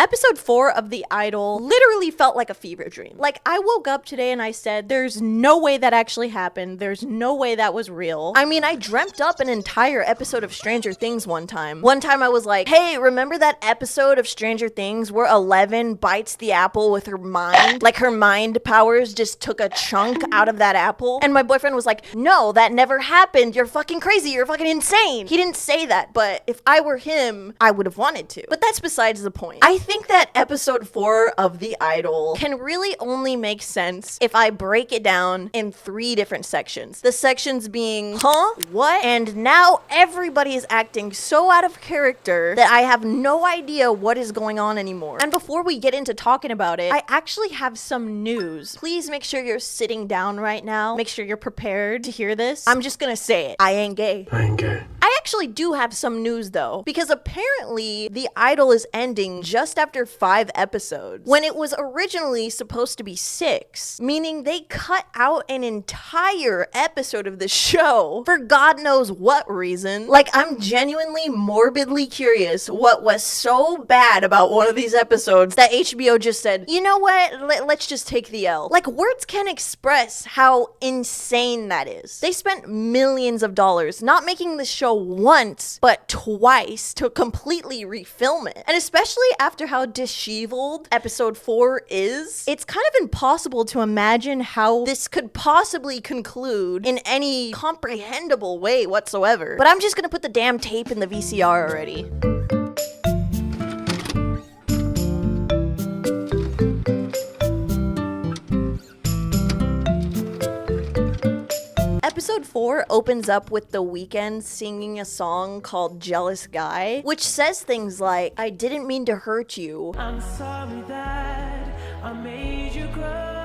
Episode 4 of The Idol literally felt like a fever dream. Like, I woke up today and I said, there's no way that actually happened. There's no way that was real. I mean, I dreamt up an entire episode of Stranger Things one time. One time I was like, hey, remember that episode of Stranger Things where Eleven bites the apple with her mind? Like, her mind powers just took a chunk out of that apple? And my boyfriend was like, no, that never happened. You're fucking crazy. You're fucking insane. He didn't say that, but if I were him, I would have wanted to. But that's besides the point. I think that episode 4 of The Idol can really only make sense if I break it down in 3 different sections. The sections being, huh? What? And now everybody is acting so out of character that I have no idea what is going on anymore. And before we get into talking about it, I actually have some news. Please make sure you're sitting down right now. Make sure you're prepared to hear this. I'm just gonna say it. I ain't gay. I ain't gay. I actually do have some news though, because apparently The Idol is ending just after 5 episodes, when it was originally supposed to be 6, meaning they cut out an entire episode of the show for God knows what reason. Like, I'm genuinely morbidly curious what was so bad about one of these episodes that HBO just said, you know what, let's just take the L. Like, words can't express how insane that is. They spent millions of dollars not making the show once, but twice to completely refilm it. And especially after how disheveled episode 4 is, it's kind of impossible to imagine how this could possibly conclude in any comprehensible way whatsoever. But I'm just gonna put the damn tape in the VCR already. Episode 4 opens up with The Weeknd singing a song called Jealous Guy, which says things like, I didn't mean to hurt you. I'm sorry that I made you cry.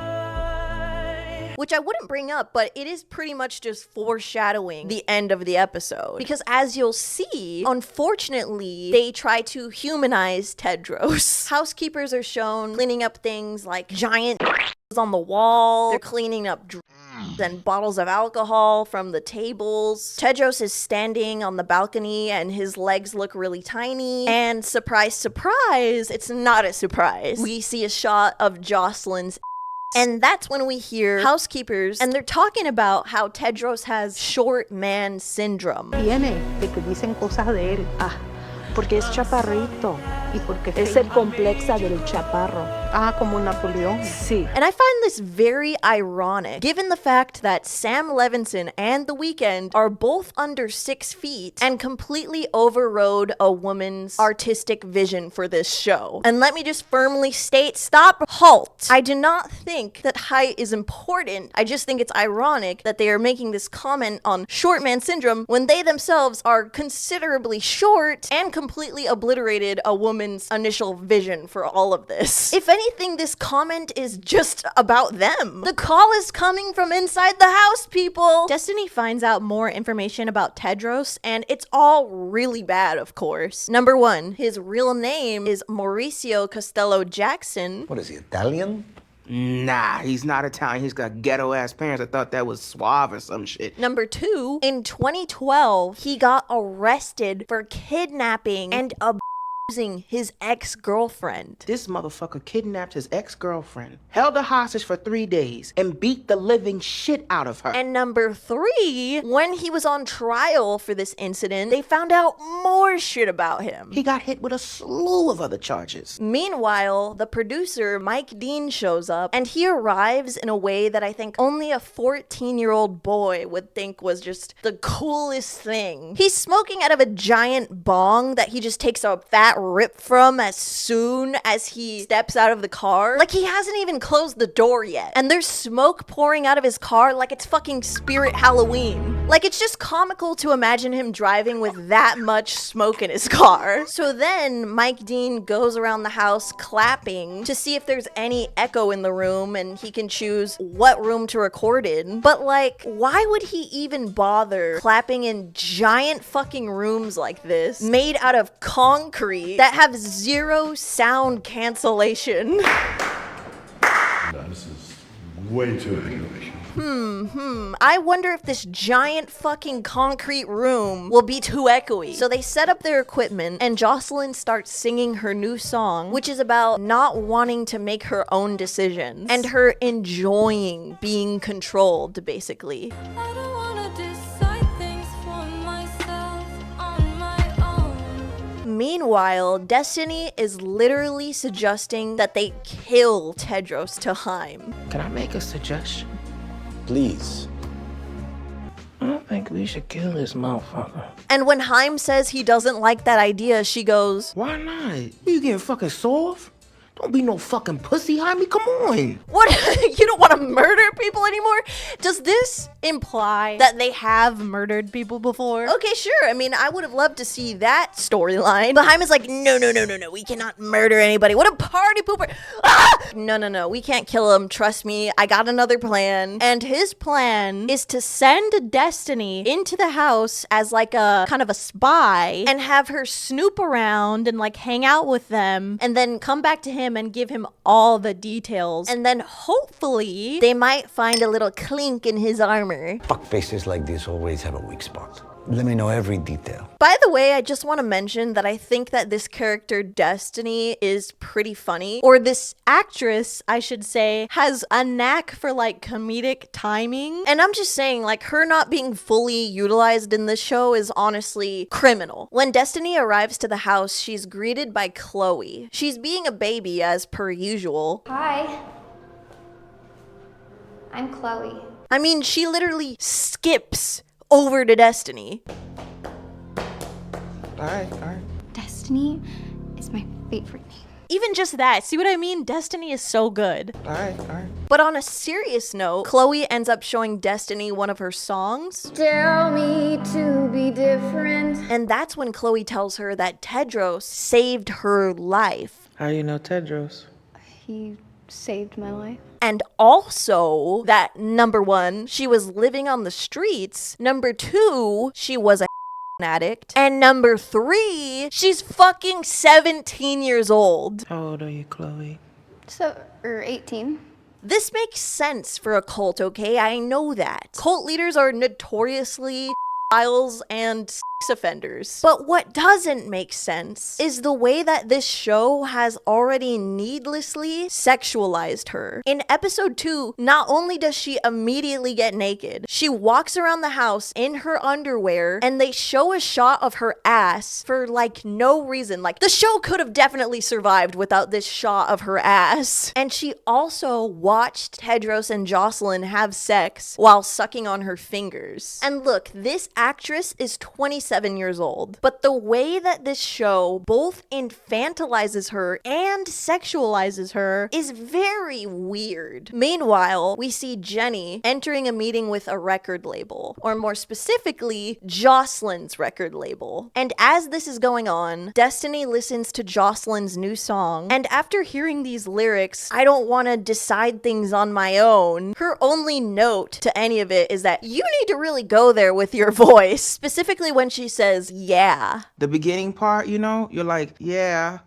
Which I wouldn't bring up, but it is pretty much just foreshadowing the end of the episode. Because as you'll see, unfortunately, they try to humanize Tedros. Housekeepers are shown cleaning up things like giant on the wall. They're cleaning up and bottles of alcohol from the tables. Tedros is standing on the balcony and his legs look really tiny. And surprise, surprise, it's not a surprise. We see a shot of Jocelyn's and that's when we hear housekeepers, and they're talking about how Tedros has short man syndrome. Viene de que dicen cosas de él. Ah, porque es chaparrito y porque es el complexa del chaparro. Ah, como Napoleón. Sí. And I find this very ironic, given the fact that Sam Levinson and The Weeknd are both under 6 feet and completely overrode a woman's artistic vision for this show. And let me just firmly state, stop, halt. I do not think that height is important. I just think it's ironic that they are making this comment on short man syndrome when they themselves are considerably short and completely obliterated a woman's initial vision for all of this. If anything, this comment is just about them. The call is coming from inside the house, people. Destiny finds out more information about Tedros, and it's all really bad, of course. Number 1, his real name is Mauricio Costello Jackson. What is he, Italian? Nah, he's not Italian. He's got ghetto-ass parents. I thought that was suave or some shit. Number 2, in 2012, he got arrested for kidnapping and abusing his ex-girlfriend. This motherfucker kidnapped his ex-girlfriend, held her hostage for 3 days, and beat the living shit out of her. And number 3, when he was on trial for this incident, they found out more shit about him. He got hit with a slew of other charges. Meanwhile, the producer, Mike Dean, shows up, and he arrives in a way that I think only a 14-year-old boy would think was just the coolest thing. He's smoking out of a giant bong that he just takes a fat rip from as soon as he steps out of the car. Like, he hasn't even closed the door yet. And there's smoke pouring out of his car like it's fucking Spirit Halloween. Like, it's just comical to imagine him driving with that much smoke in his car. So then Mike Dean goes around the house clapping to see if there's any echo in the room and he can choose what room to record in. But like, why would he even bother clapping in giant fucking rooms like this, made out of concrete, that have 0 sound cancellation? No, this is way too big. I wonder if this giant fucking concrete room will be too echoey. So they set up their equipment and Jocelyn starts singing her new song, which is about not wanting to make her own decisions and her enjoying being controlled, basically. I don't wanna decide things for myself on my own. Meanwhile, Destiny is literally suggesting that they kill Tedros to Heyyy. Can I make a suggestion? Please. I don't think we should kill this motherfucker. And when Heyyy says he doesn't like that idea, she goes, Why not? You getting fucking soft? Don't be no fucking pussy, Jaime. Come on. what? You don't want to murder people anymore? Does this imply that they have murdered people before? Okay, sure. I mean, I would have loved to see that storyline. But Jaime's like, no. We cannot murder anybody. What a party pooper. Ah! No. We can't kill him. Trust me. I got another plan. And his plan is to send Destiny into the house as like a kind of a spy and have her snoop around and like hang out with them and then come back to him and give him all the details. And then hopefully they might find a little clink in his armor. Fuckfaces like this always have a weak spot. Let me know every detail. By the way, I just want to mention that I think that this character Destiny is pretty funny. Or this actress, I should say, has a knack for like comedic timing. And I'm just saying, like, her not being fully utilized in this show is honestly criminal. When Destiny arrives to the house, she's greeted by Chloe. She's being a baby as per usual. Hi. I'm Chloe. I mean, she literally skips over to Destiny. All right. Destiny is my favorite name. Even just that, see what I mean? Destiny is so good. All right. But on a serious note, Chloe ends up showing Destiny one of her songs. Tell me to be different. And that's when Chloe tells her that Tedros saved her life. How you know Tedros? He saved my life. And also that number one, she was living on the streets. Number two, she was a addict. And number three, she's fucking 17 years old. How old are you, Chloe? 18. This makes sense for a cult, okay? I know that. Cult leaders are notoriously pedophiles and sex offenders. But what doesn't make sense is the way that this show has already needlessly sexualized her. In episode 2, not only does she immediately get naked, she walks around the house in her underwear and they show a shot of her ass for like no reason. Like the show could have definitely survived without this shot of her ass. And she also watched Tedros and Jocelyn have sex while sucking on her fingers. And look, this actress is 27 years old, but the way that this show both infantilizes her and sexualizes her is very weird. Meanwhile, we see Jenny entering a meeting with a record label, or more specifically, Jocelyn's record label. And as this is going on, Destiny listens to Jocelyn's new song, and after hearing these lyrics, I don't want to decide things on my own, her only note to any of it is that you need to really go there with your voice, specifically when she says, yeah. The beginning part, you know, you're like, yeah.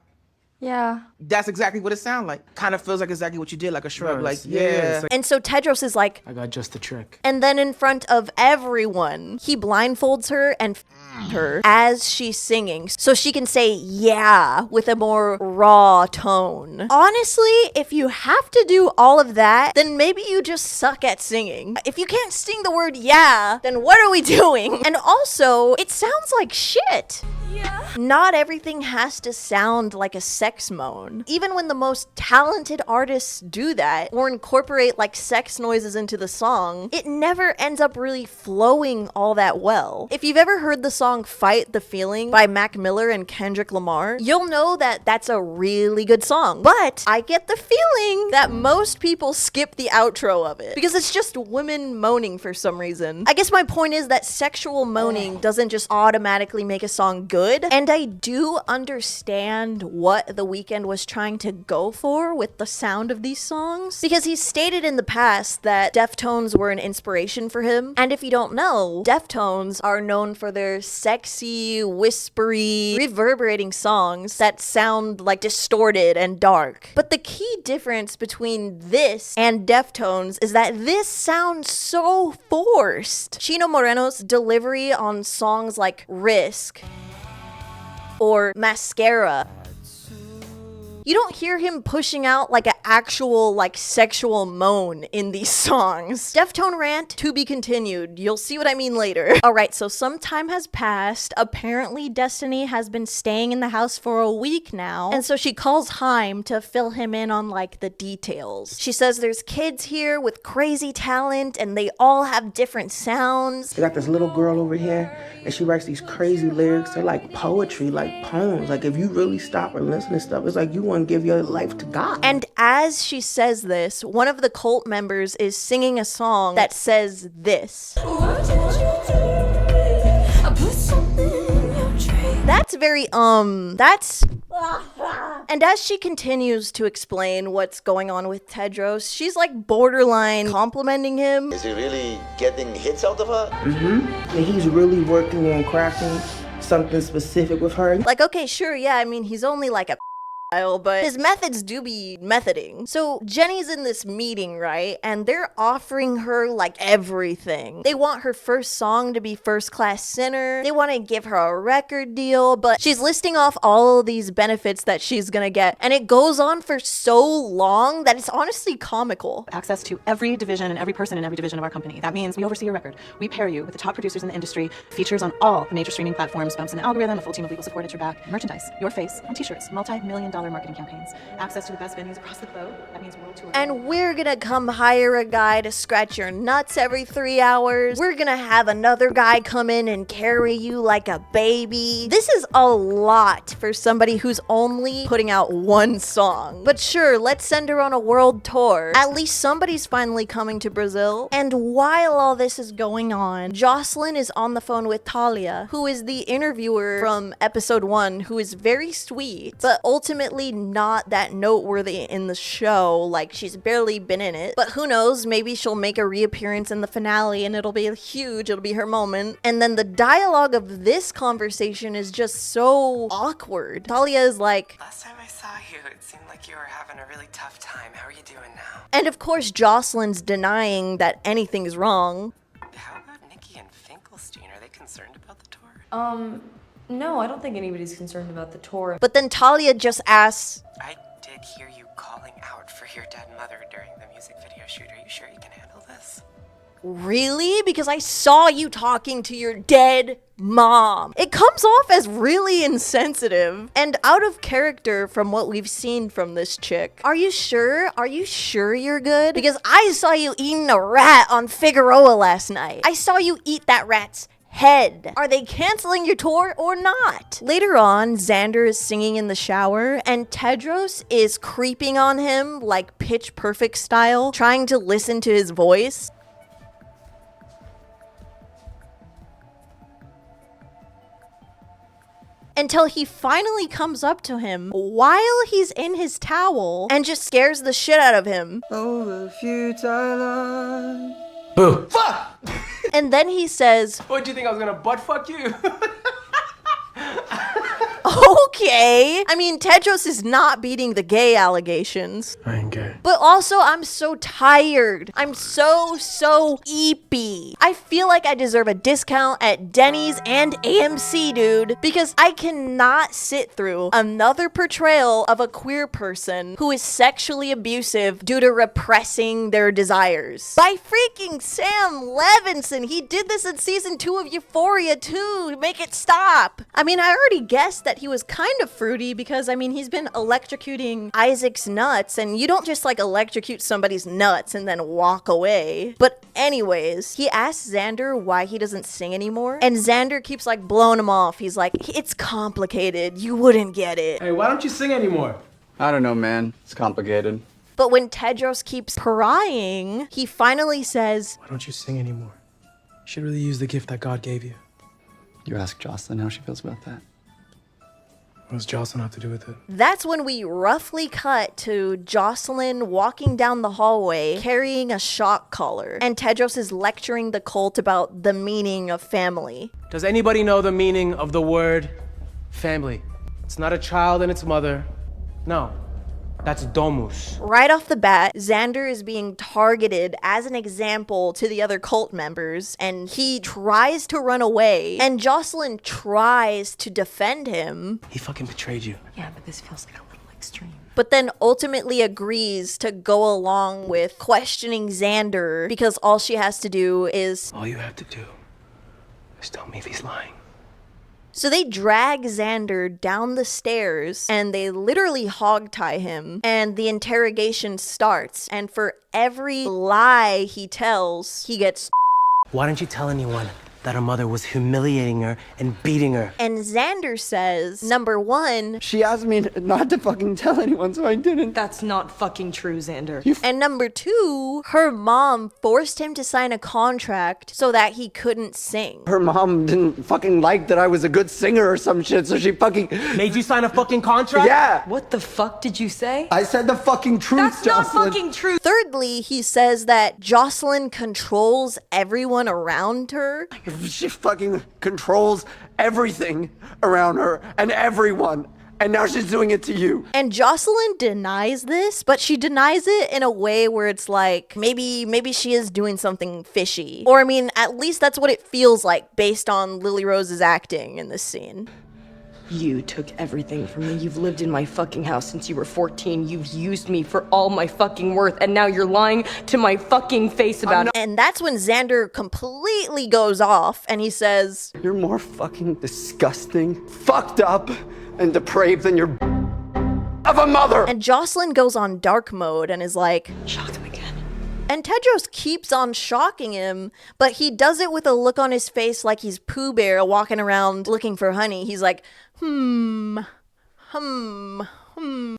Yeah. That's exactly what it sounds like. Kind of feels like exactly what you did, like a shrug, like, Yeah, yeah. it's like, And so Tedros is like, I got just the trick. and then in front of everyone, he blindfolds her and her as she's singing so she can say yeah with a more raw tone. Honestly, if you have to do all of that, then maybe you just suck at singing. If you can't sing the word yeah, then what are we doing? And also, it sounds like shit. Yeah. Not everything has to sound like a sex moan. Even when the most talented artists do that or incorporate like sex noises into the song, it never ends up really flowing all that well. If you've ever heard the song Fight the Feeling by Mac Miller and Kendrick Lamar, you'll know that that's a really good song. But I get the feeling that most people skip the outro of it because it's just women moaning for some reason. I guess my point is that sexual moaning doesn't just automatically make a song good. And I do understand what The Weeknd was trying to go for with the sound of these songs, because he's stated in the past that Deftones were an inspiration for him. And if you don't know, Deftones are known for their sexy, whispery, reverberating songs that sound like distorted and dark. But the key difference between this and Deftones is that this sounds so forced. Chino Moreno's delivery on songs like Risk or Mascara, you don't hear him pushing out like an actual like sexual moan in these songs. Deftone rant to be continued. You'll see what I mean later. Alright, so some time has passed. Apparently Destiny has been staying in the house for a week now. And so she calls Haim to fill him in on like the details. She says there's kids here with crazy talent and they all have different sounds. They got this little girl over here and she writes these crazy lyrics. They're like poetry, like poems. Like if you really stop and listen to stuff, it's like you want to give your life to God. And as she says this, one of the cult members is singing a song that says this. That's very, And as she continues to explain what's going on with Tedros, she's like borderline complimenting him. Is he really getting hits out of her? And he's really working on crafting something specific with her. Like, okay, sure, yeah, I mean, he's only like a but his methods do be methoding. So Jenny's in this meeting, right? And they're offering her like everything. They want her first song to be First Class Sinner. They want to give her a record deal, but she's listing off all of these benefits that she's gonna get. And it goes on for so long that it's honestly comical. Access to every division and every person in every division of our company. That means we oversee your record. We pair you with the top producers in the industry, features on all the major streaming platforms, bumps in the algorithm, a full team of legal support at your back, merchandise, your face on t-shirts, multi-million-dollar marketing campaigns, access to the best venues across the globe. That means world tour. And we're gonna come hire a guy to scratch your nuts every 3 hours. We're gonna have another guy come in and carry you like a baby. This is a lot for somebody who's only putting out one song. But sure, let's send her on a world tour. At least somebody's finally coming to Brazil. And while all this is going on, Jocelyn is on the phone with Talia, who is the interviewer from episode 1, who is very sweet, but ultimately not that noteworthy in the show. Like, she's barely been in it. But who knows, maybe she'll make a reappearance in the finale and it'll be huge, it'll be her moment. And then the dialogue of this conversation is just so awkward. Talia is like, last time I saw you, it seemed like you were having a really tough time. How are you doing now? And of course Jocelyn's denying that anything's wrong. How about Nikki and Finkelstein? Are they concerned about the tour? No, I don't think anybody's concerned about the tour. But then Talia just asks, I did hear you calling out for your dead mother during the music video shoot. Are you sure you can handle this? really? Because I saw you talking to your dead mom. It comes off as really insensitive and out of character from what we've seen from this chick. Are you sure? Are you sure you're good? Because I saw you eating a rat on Figueroa last night. I saw you eat that rat's head. Are they canceling your tour or not? Later on, Xander is singing in the shower and Tedros is creeping on him like Pitch Perfect style, trying to listen to his voice. Until he finally comes up to him while he's in his towel and just scares the shit out of him. Over futile lies. Boo. Fuck! And then he says, What, do you think I was gonna butt fuck you? okay. I mean, Tedros is not beating the gay allegations. I ain't gay. But also, I'm so tired. I'm so eepy. I feel like I deserve a discount at Denny's and AMC, dude, because I cannot sit through another portrayal of a queer person who is sexually abusive due to repressing their desires. By freaking Sam Levinson. He did this in season 2 of Euphoria too. Make it stop. I mean, I already guessed that he was kind of fruity because, I mean, he's been electrocuting Isaac's nuts, and you don't just like electrocute somebody's nuts and then walk away. But anyways, he asks Xander why he doesn't sing anymore, and Xander keeps like blowing him off. He's like, it's complicated, you wouldn't get it. Hey, why don't you sing anymore? I don't know, man. It's complicated. But when Tedros keeps prying, he finally says, Why don't you sing anymore? You should really use the gift that God gave you. You ask Jocelyn how she feels about that. What does Jocelyn have to do with it? That's when we roughly cut to Jocelyn walking down the hallway carrying a shock collar, and Tedros is lecturing the cult about the meaning of family. Does anybody know the meaning of the word family? It's not a child and its mother. No, that's domus. Right off the bat, Xander is being targeted as an example to the other cult members, and he tries to run away, and Jocelyn tries to defend him. He fucking betrayed you. Yeah, but this feels like a little extreme. But then ultimately agrees to go along with questioning Xander because all she has to do is... All you have to do is tell me if he's lying. So they drag Xander down the stairs and they literally hogtie him, and the interrogation starts, and for every lie he tells, he gets... Why didn't you tell anyone that her mother was humiliating her and beating her? And Xander says, number one... She asked me not to fucking tell anyone, so I didn't. That's not fucking true, Xander. And number two, her mom forced him to sign a contract so that he couldn't sing. Her mom didn't fucking like that I was a good singer or some shit, so she fucking... Made you sign a fucking contract? Yeah! What the fuck did you say? I said the fucking truth, That's Jocelyn. not fucking true. Thirdly, he says that Jocelyn controls everyone around her. She fucking controls everything around her and everyone. And now she's doing it to you. And Jocelyn denies this, but she denies it in a way where it's like, maybe she is doing something fishy. Or I mean, at least that's what it feels like based on Lily Rose's acting in this scene. You took everything from me. You've lived in my fucking house since you were 14. You've used me for all my fucking worth, and now you're lying to my fucking face about it. And that's when Xander completely goes off and he says, You're more fucking disgusting, fucked up, and depraved than your of a mother. And Jocelyn goes on dark mode and is like, Shocked him again. and Tedros keeps on shocking him, but he does it with a look on his face like he's Pooh Bear walking around looking for honey. He's like,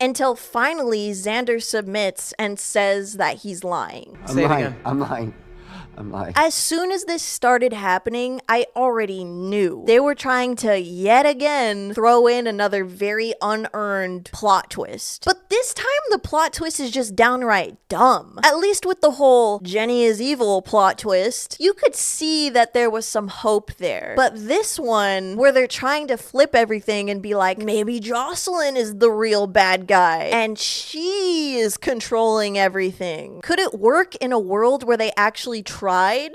until finally Xander submits and says that he's lying. I'm lying. As soon as this started happening, I already knew they were trying to yet again throw in another very unearned plot twist. But this time the plot twist is just downright dumb. At least with the whole Jenny is evil plot twist, you could see that there was some hope there. But this one, where they're trying to flip everything and be like, maybe Jocelyn is the real bad guy and she is controlling everything. Could it work in a world where they actually tried?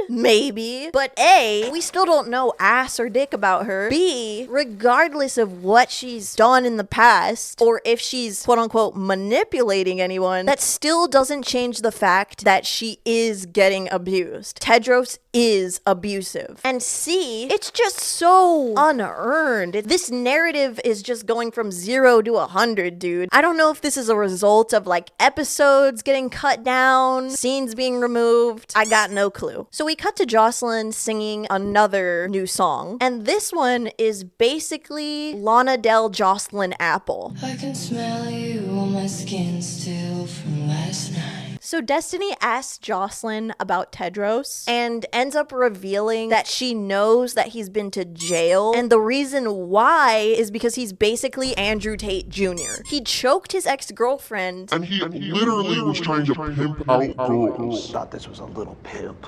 Maybe. But A, we still don't know ass or dick about her. B, regardless of what she's done in the past, or if she's quote unquote manipulating anyone, that still doesn't change the fact that she is getting abused. Tedros is abusive. And C, it's just so unearned. This narrative is just going from 0 to 100, dude. I don't know if this is a result of like episodes getting cut down, scenes being removed. I got no clue. So we cut to Jocelyn singing another new song, and this one is basically Lana Del Jocelyn Apple. I can smell you on my skin still from last night. So Destiny asks Jocelyn about Tedros and ends up revealing that she knows that he's been to jail, and the reason why is because he's basically Andrew Tate Jr. He choked his ex-girlfriend, and he literally was trying to pimp out girls. Thought this was a little pimp.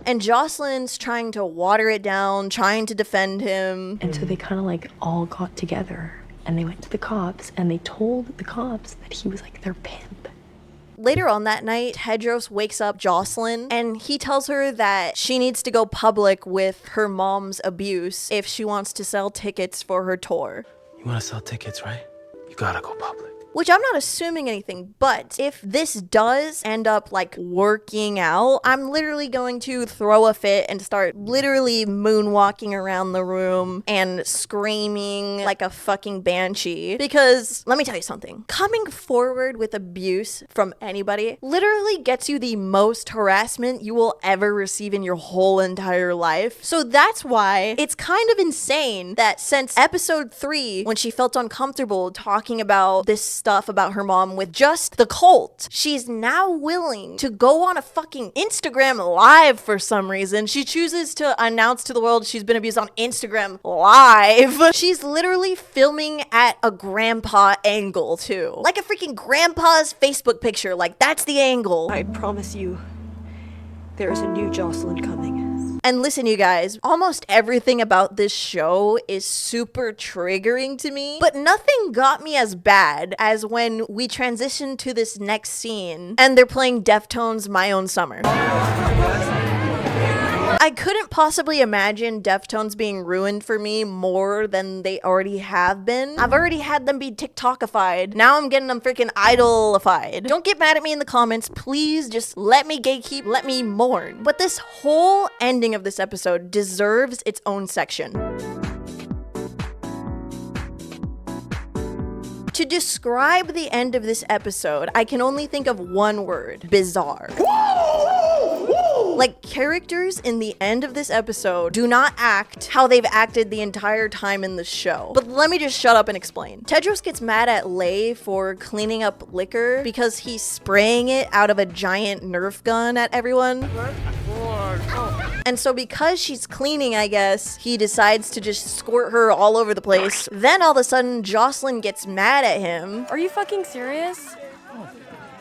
and Jocelyn's trying to water it down, trying to defend him. And so they kind of like all got together and they went to the cops and they told the cops that he was like their pimp. Later on that night, Tedros wakes up Jocelyn and he tells her that she needs to go public with her mom's abuse if she wants to sell tickets for her tour. You want to sell tickets, right? You gotta go public. Which I'm not assuming anything, but if this does end up like working out, I'm literally going to throw a fit and start literally moonwalking around the room and screaming like a fucking banshee. Because let me tell you something, coming forward with abuse from anybody literally gets you the most harassment you will ever receive in your whole entire life. So that's why it's kind of insane that since episode 3, when she felt uncomfortable talking about this stuff about her mom with just the cult, she's now willing to go on a fucking Instagram live for some reason. She chooses to announce to the world she's been abused on Instagram live. She's literally filming at a grandpa angle too. Like a freaking grandpa's Facebook picture. Like, that's the angle. I promise you, there is a new Jocelyn coming. And listen, you guys, almost everything about this show is super triggering to me, but nothing got me as bad as when we transition to this next scene and they're playing Deftones' My Own Summer. I couldn't possibly imagine Deftones being ruined for me more than they already have been. I've already had them be TikTokified. Now I'm getting them freaking idolified. Don't get mad at me in the comments. Please just let me gatekeep, let me mourn. But this whole ending of this episode deserves its own section. To describe the end of this episode, I can only think of one word: bizarre. Like, characters in the end of this episode do not act how they've acted the entire time in the show. But let me just shut up and explain. Tedros gets mad at Lei for cleaning up liquor because he's spraying it out of a giant Nerf gun at everyone. And so because she's cleaning, I guess, he decides to just squirt her all over the place. Then all of a sudden, Jocelyn gets mad at him. Are you fucking serious?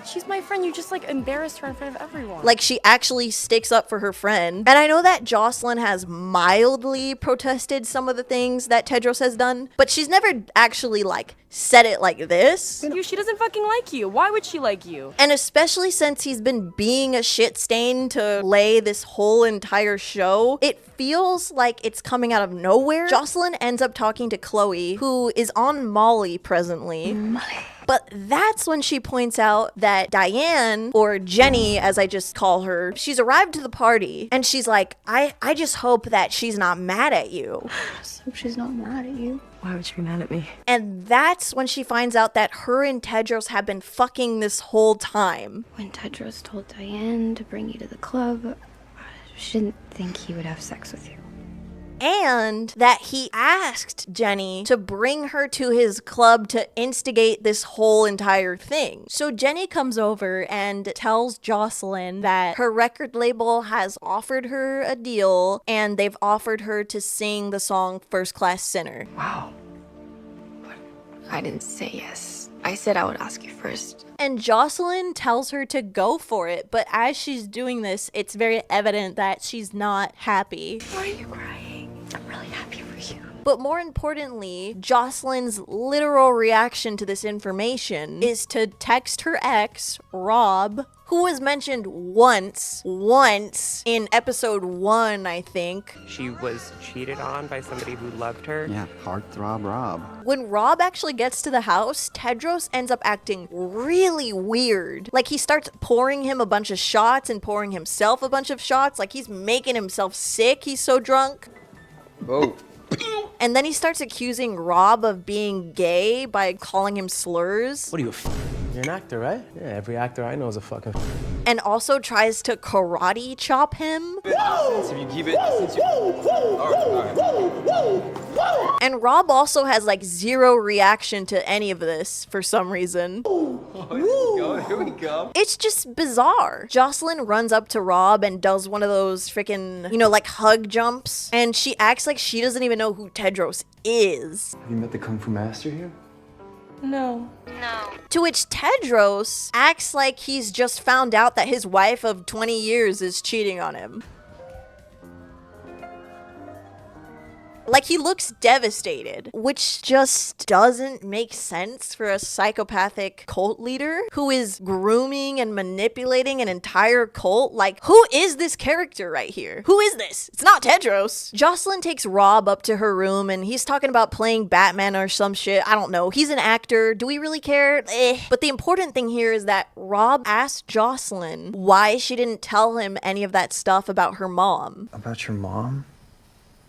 She's my friend. You just like embarrassed her in front of everyone. Like, she actually sticks up for her friend. And I know that Jocelyn has mildly protested some of the things that Tedros has done, but she's never actually like said it like this. She doesn't fucking like you. Why would she like you? And especially since he's been being a shit stain to Lei this whole entire show, it feels like it's coming out of nowhere. Jocelyn ends up talking to Chloe, who is on Molly presently. But that's when she points out that Diane, or Jenny as I just call her, she's arrived to the party and she's like, I just hope that she's not mad at you. So she's not mad at you. Why would she be mad at me? And that's when she finds out that her and Tedros have been fucking this whole time. When Tedros told Diane to bring you to the club, she didn't think he would have sex with you. And that he asked Jenny to bring her to his club to instigate this whole entire thing. So Jenny comes over and tells Jocelyn that her record label has offered her a deal and they've offered her to sing the song First Class Sinner. Wow. But I didn't say yes. I said I would ask you first. And Jocelyn tells her to go for it, but as she's doing this, it's very evident that she's not happy. Why are you crying? I'm really happy for you. But more importantly, Jocelyn's literal reaction to this information is to text her ex, Rob, who was mentioned once in episode 1, I think. She was cheated on by somebody who loved her. Yeah, heartthrob Rob. When Rob actually gets to the house, Tedros ends up acting really weird. Like, he starts pouring him a bunch of shots and pouring himself a bunch of shots. Like, he's making himself sick. He's so drunk. Oh. And then he starts accusing Rob of being gay by calling him slurs. What are you, you're an actor, right? Yeah, every actor I know is a fucking And also tries to karate chop him. If you keep it, And Rob also has like zero reaction to any of this for some reason. Here we go. It's just bizarre. Jocelyn runs up to Rob and does one of those freaking, like hug jumps. And she acts like she doesn't even know who Tedros is. Have you met the Kung Fu Master here? No. To which Tedros acts like he's just found out that his wife of 20 years is cheating on him. Like, he looks devastated, which just doesn't make sense for a psychopathic cult leader who is grooming and manipulating an entire cult. Like, who is this character right here? Who is this? It's not Tedros. Jocelyn takes Rob up to her room and he's talking about playing Batman or some shit. I don't know. He's an actor. Do we really care? But the important thing here is that Rob asked Jocelyn why she didn't tell him any of that stuff about her mom. About your mom?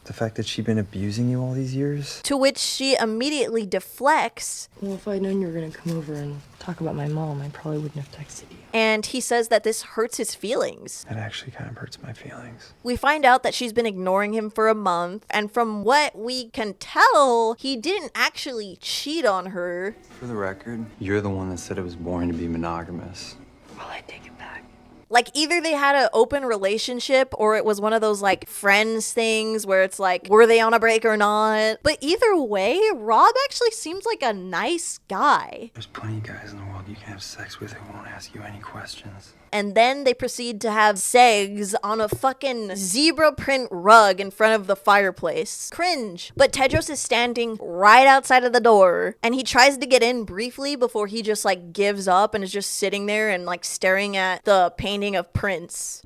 The fact that she'd been abusing you all these years? To which she immediately deflects. Well, if I'd known you were gonna come over and talk about my mom, I probably wouldn't have texted you. And he says that this hurts his feelings. That actually kind of hurts my feelings. We find out that she's been ignoring him for a month, and from what we can tell, he didn't actually cheat on her. For the record, you're the one that said it was boring to be monogamous. Well, I take it back. Like, either they had an open relationship or it was one of those, like, friends things where it's like, were they on a break or not? But either way, Rob actually seems like a nice guy. There's plenty of guys in the world you can have sex with who won't ask you any questions. And then they proceed to have segs on a fucking zebra print rug in front of the fireplace. Cringe. But Tedros is standing right outside of the door, and he tries to get in briefly before he just like gives up and is just sitting there and like staring at the painting of Prince.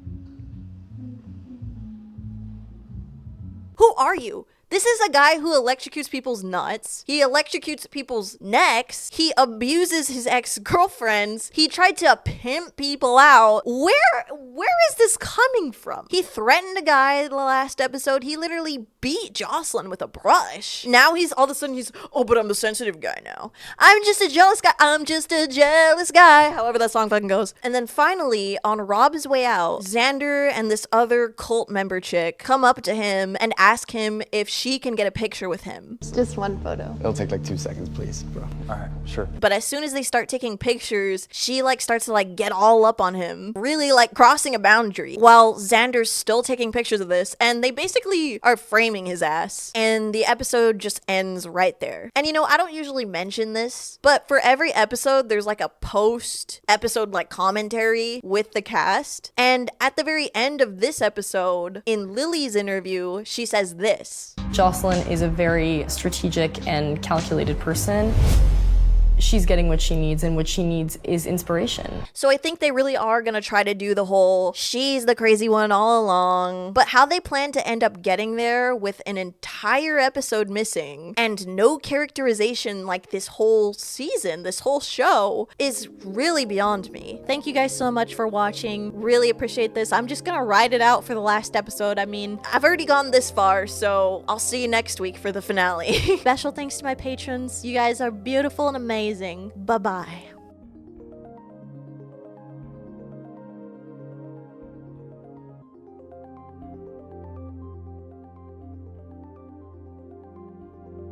Who are you? This is a guy who electrocutes people's nuts. He electrocutes people's necks. He abuses his ex-girlfriends. He tried to pimp people out. Where is this coming from? He threatened a guy in the last episode. He literally beat Jocelyn with a brush. Now he's all of a sudden oh, but I'm the sensitive guy now. I'm just a jealous guy. I'm just a jealous guy. However that song fucking goes. And then finally, on Rob's way out, Xander and this other cult member chick come up to him and ask him if she can get a picture with him. It's just one photo. It'll take like 2 seconds, please, bro. All right, sure. But as soon as they start taking pictures, she like starts to like get all up on him, really like crossing a boundary, while Xander's still taking pictures of this, and they basically are framing his ass. And the episode just ends right there. And you know, I don't usually mention this, but for every episode, there's like a post-episode like commentary with the cast. And at the very end of this episode, in Lily's interview, she says this. Jocelyn is a very strategic and calculated person. She's getting what she needs, and what she needs is inspiration. So I think they really are gonna try to do the whole she's the crazy one all along, but how they plan to end up getting there with an entire episode missing and no characterization like this whole season, this whole show, is really beyond me. Thank you guys so much for watching. Really appreciate this. I'm just gonna ride it out for the last episode. I mean, I've already gone this far, so I'll see you next week for the finale. Special thanks to my patrons. You guys are beautiful and amazing. Bye-bye.